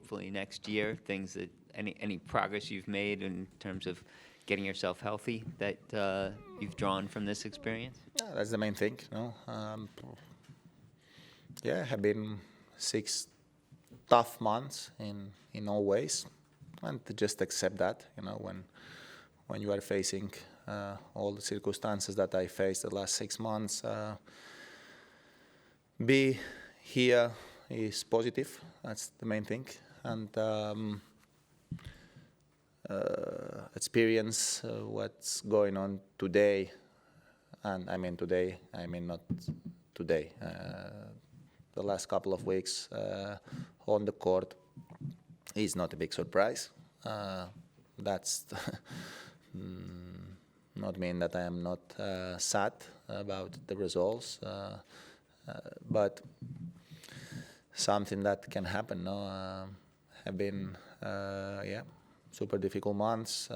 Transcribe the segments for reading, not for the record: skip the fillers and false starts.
hopefully next year, things that any progress you've made in terms of getting yourself healthy that you've drawn from this experience? Yeah, that's the main thing. Yeah, have been 6 tough months in all ways, and to just accept that. When you are facing all the circumstances that I faced the last 6 months, be here is positive. That's the main thing, and experience what's going on today. And I mean today, I mean not today. The last couple of weeks on the court is not a big surprise. That's not mean that I am not sad about the results, but something that can happen. No, have been super difficult months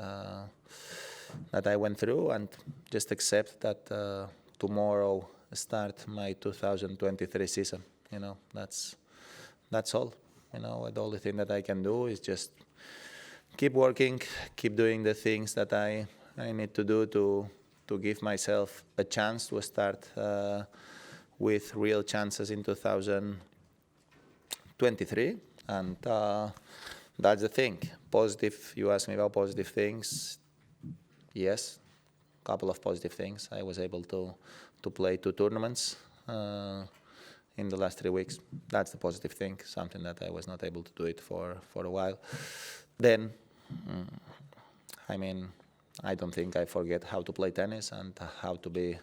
that I went through, and just accept that tomorrow start my 2023 season. That's all. The only thing that I can do is just keep working, keep doing the things that I need to do to give myself a chance to start with real chances in 2023, and that's the thing. Positive, you asked me about positive things. Yes, a couple of positive things. I was able to play 2 tournaments in the last 3 weeks. That's the positive thing, something that I was not able to do it for a while. Then, I don't think I forget how to play tennis and how to be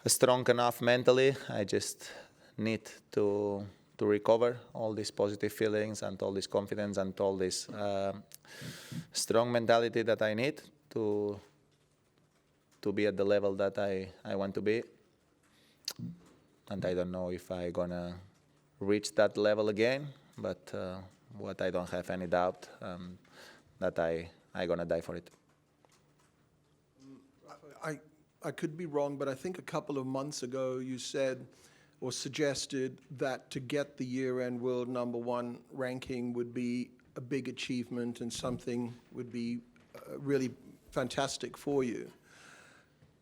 strong enough mentally. I just need to recover all these positive feelings and all this confidence and all this strong mentality that I need to be at the level that I want to be. And I don't know if I'm gonna reach that level again, but what I don't have any doubt that I gonna die for it. I could be wrong, but I think a couple of months ago you said or suggested that to get the year-end world #1 ranking would be a big achievement and something would be really fantastic for you.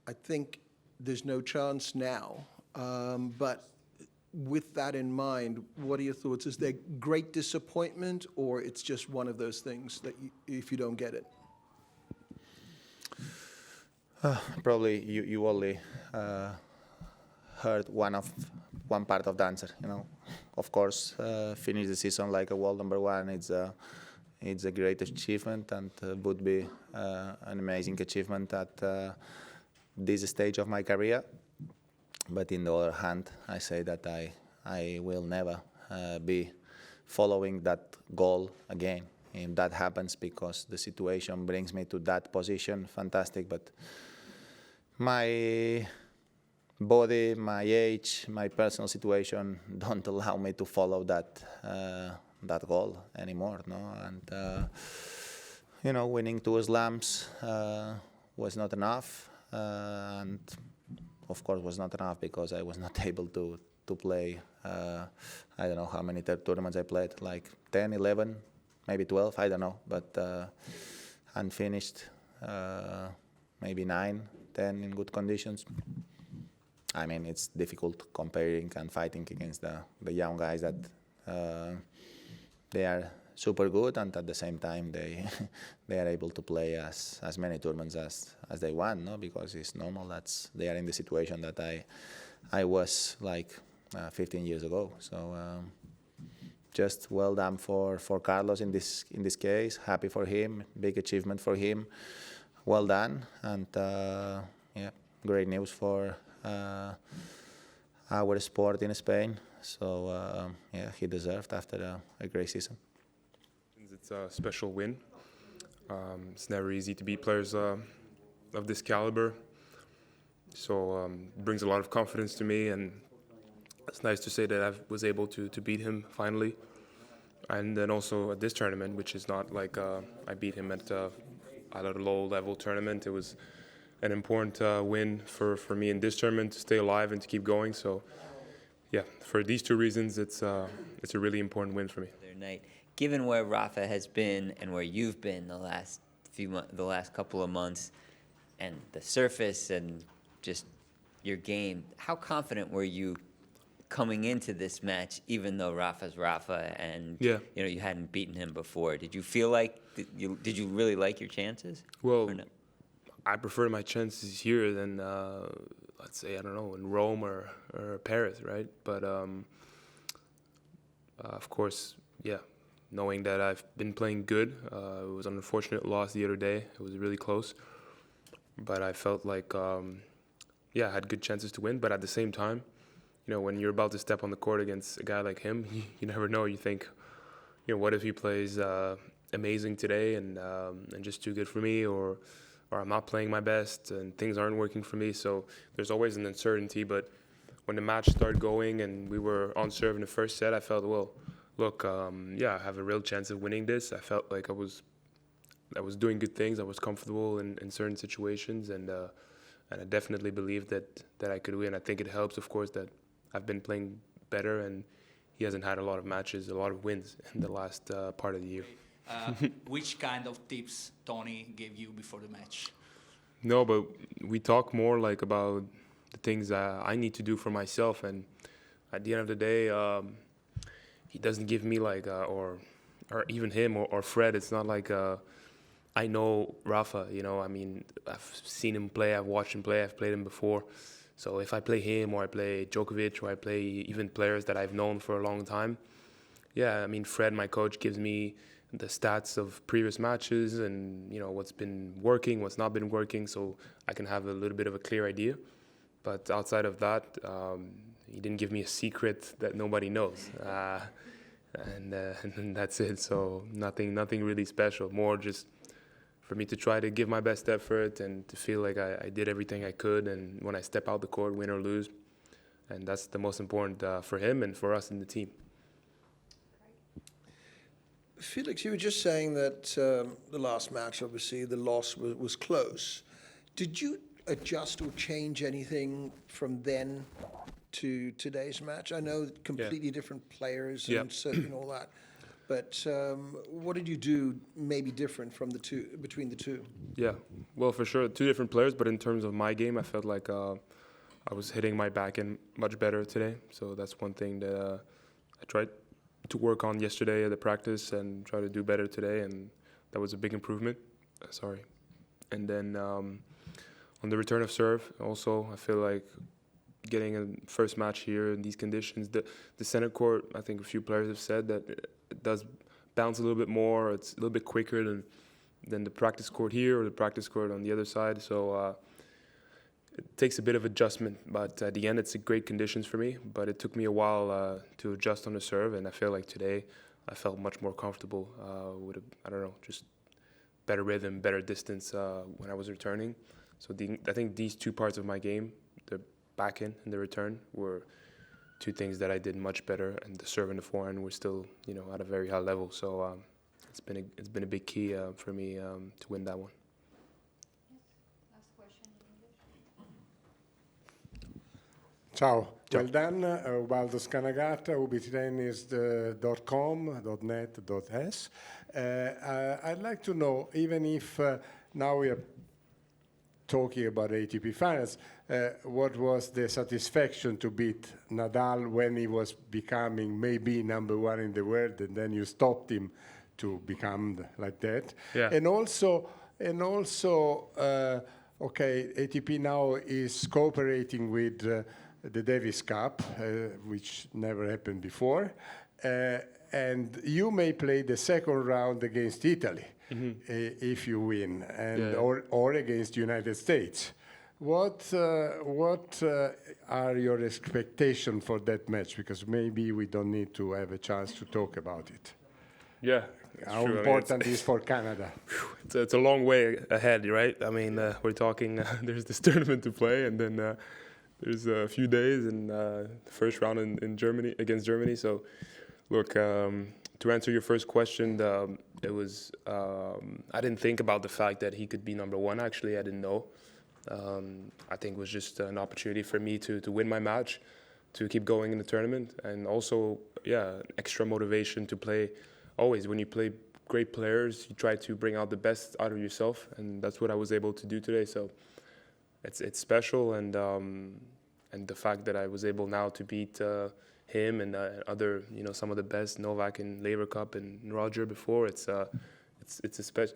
I think there's no chance now, but with that in mind, what are your thoughts? Is there great disappointment, or it's just one of those things that if you don't get it? Probably you only heard one part of the answer. Of course, finish the season like a world #1. It's a great achievement, and would be an amazing achievement at this stage of my career. But in the other hand, I say that I will never be following that goal again. If that happens because the situation brings me to that position, fantastic. But my body, my age, my personal situation don't allow me to follow that goal anymore. No, and winning 2 slams was not enough, and of course was not enough because I was not able to play. I don't know how many tournaments I played, like 10, 11, maybe 12. I don't know, but unfinished, maybe 9, 10 in good conditions. It's difficult comparing and fighting against the young guys that they are super good, and at the same time they are able to play as many tournaments as they want, no? Because it's normal that they are in the situation that I was like 15 years ago. So just well done for Carlos in this case. Happy for him, big achievement for him. Well done, and great news for our sport in Spain. So he deserved after a great season. It's a special win. It's never easy to beat players of this caliber. So it brings a lot of confidence to me, and it's nice to say that I was able to beat him finally. And then also at this tournament, which is not like I beat him at a low-level tournament. It was an important win for me in this tournament to stay alive and to keep going. So yeah, for these two reasons, it's a really important win for me. Their night. Given where Rafa has been and where you've been the last couple of months, and the surface and just your game, how confident were you coming into this match, even though Rafa's Rafa and Yeah. you hadn't beaten him before? Did you feel like did you really like your chances? Well, Or no? I prefer my chances here than, let's say, I don't know, in Rome or Paris, right? But of course, yeah, knowing that I've been playing good, it was an unfortunate loss the other day. It was really close, but I felt like, yeah, I had good chances to win. But at the same time, when you're about to step on the court against a guy like him, you never know. You think, what if he plays amazing today and just too good for me, or I'm not playing my best and things aren't working for me. So there's always an uncertainty. But when the match started going and we were on serve in the first set, I felt, well, look, yeah, I have a real chance of winning this. I felt like I was doing good things. I was comfortable in certain situations, and I definitely believed that I could win. I think it helps, of course, that I've been playing better, and he hasn't had a lot of matches, a lot of wins in the last part of the year. Which kind of tips Tony gave you before the match? No, but we talk more like about the things I need to do for myself, and at the end of the day, he doesn't give me like or even him or Fred. It's not like I know Rafa. I mean, I've seen him play, I've watched him play, I've played him before. So if I play him or I play Djokovic or I play even players that I've known for a long time, yeah, I mean, Fred, my coach, gives me the stats of previous matches and, what's been working, what's not been working, so I can have a little bit of a clear idea. But outside of that, he didn't give me a secret that nobody knows. And that's it. So nothing really special, more just for me to try to give my best effort and to feel like I did everything I could. And when I step out the court, win or lose, and that's the most important for him and for us in the team. Felix, you were just saying that the last match, obviously, the loss was close. Did you adjust or change anything from then to today's match? I know completely different players and all that, but what did you do maybe different from between the two? Yeah, well, for sure, two different players, but in terms of my game, I felt like I was hitting my backhand much better today. So that's one thing that I tried to work on yesterday at the practice and try to do better today, and that was a big improvement. Sorry. And then on the return of serve, also, I feel like getting a first match here in these conditions, the center court, I think a few players have said that it does bounce a little bit more. It's a little bit quicker than the practice court here or the practice court on the other side. So it takes a bit of adjustment, but at the end, it's great conditions for me. But it took me a while to adjust on the serve, and I feel like today I felt much more comfortable with, I don't know, just better rhythm, better distance when I was returning. So I think these two parts of my game, the backhand and the return, were two things that I did much better, and the serve and the forehand were still, at a very high level. So it's been a big key for me to win that one. Ciao. Well done. Ubaldo Scanagata, ubtennis.com.net.es. I'd like to know, even if now we are talking about ATP finals, what was the satisfaction to beat Nadal when he was becoming maybe number one in the world, and then you stopped him to become like that? Yeah. And also, okay, ATP now is cooperating with the Davis Cup, which never happened before, and you may play the second round against Italy if you win, and or against United States. What are your expectations for that match? Because maybe we don't need to have a chance to talk about it. Yeah. How important is for Canada? It's a long way ahead, right? I mean, we're talking, there's this tournament to play, and then there's a few days in the first round in Germany, against Germany. So, look, to answer your first question, it was, I didn't think about the fact that he could be number one. Actually, I didn't know. I think it was just an opportunity for me to win my match. to keep going in the tournament, and also extra motivation to play. Always when you play great players, you try to bring out the best out of yourself, and that's what I was able to do today. So it's special, and the fact that I was able now to beat him and other, some of the best, Novak in Laver Cup and Roger before, it's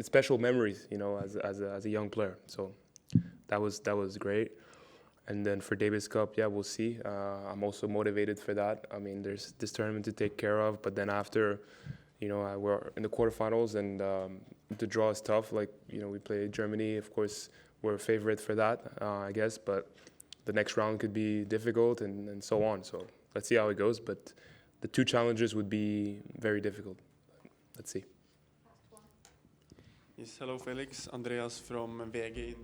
special memories, as a young player. So that was great. And then for Davis Cup, we'll see. I'm also motivated for that. I mean, there's this tournament to take care of, but then after, we're in the quarterfinals, and the draw is tough. Like, we play Germany. Of course, we're a favorite for that, I guess. But the next round could be difficult, and so on. So let's see how it goes. But the two challenges would be very difficult. Let's see. Yes, hello Felix, Andreas from VG.